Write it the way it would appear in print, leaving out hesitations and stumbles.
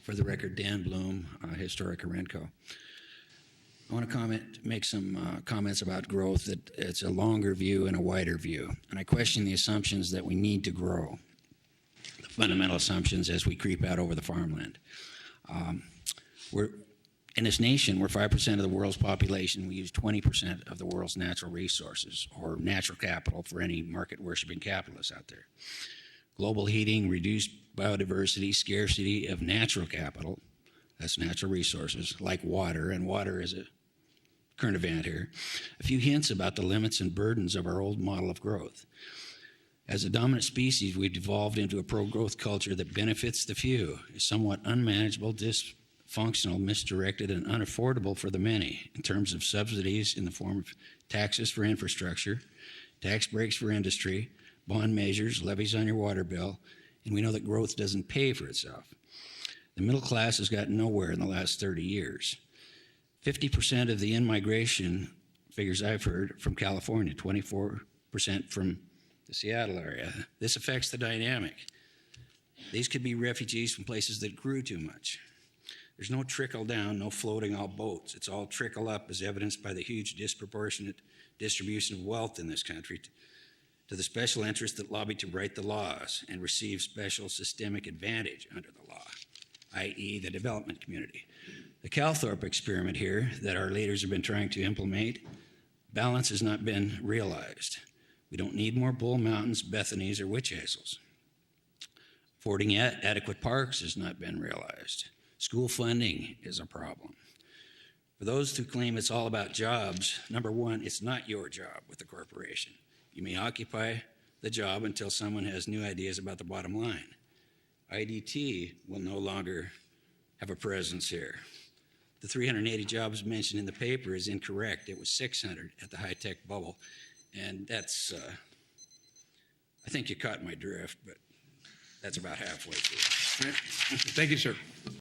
For the record, Dan Bloom, Historic Orenco. I want to make some comments about growth that it's a longer view and a wider view. And I question the assumptions that we need to grow, the fundamental assumptions as we creep out over the farmland. In this nation, we're 5% of the world's population. We use 20% of the world's natural resources, or natural capital for any market-worshiping capitalists out there. Global heating, reduced biodiversity, scarcity of natural capital, that's natural resources, like water, and water is a current event here. A few hints about the limits and burdens of our old model of growth. As a dominant species, we've evolved into a pro-growth culture that benefits the few, is somewhat unmanageable, dysfunctional, misdirected, and unaffordable for the many in terms of subsidies in the form of taxes for infrastructure, tax breaks for industry, bond measures, levies on your water bill, and we know that growth doesn't pay for itself. The middle class has gotten nowhere in the last 30 years. 50% of the in-migration figures I've heard from California, 24% from the Seattle area. This affects the dynamic. These could be refugees from places that grew too much. There's no trickle down, no floating all boats. It's all trickle up, as evidenced by the huge disproportionate distribution of wealth in this country to the special interests that lobby to write the laws and receive special systemic advantage under the law, i.e. the development community. The Calthorpe experiment here that our leaders have been trying to implement, balance has not been realized. We don't need more Bull Mountains, Bethanies, or witch hazels. Affording adequate parks has not been realized. School funding is a problem. For those who claim it's all about jobs, number one, it's not your job with the corporation. You may occupy the job until someone has new ideas about the bottom line. IDT will no longer have a presence here. The 380 jobs mentioned in the paper is incorrect. It was 600 at the high-tech bubble. And that's, I think you caught my drift, but that's about halfway through. All right. Thank you, sir.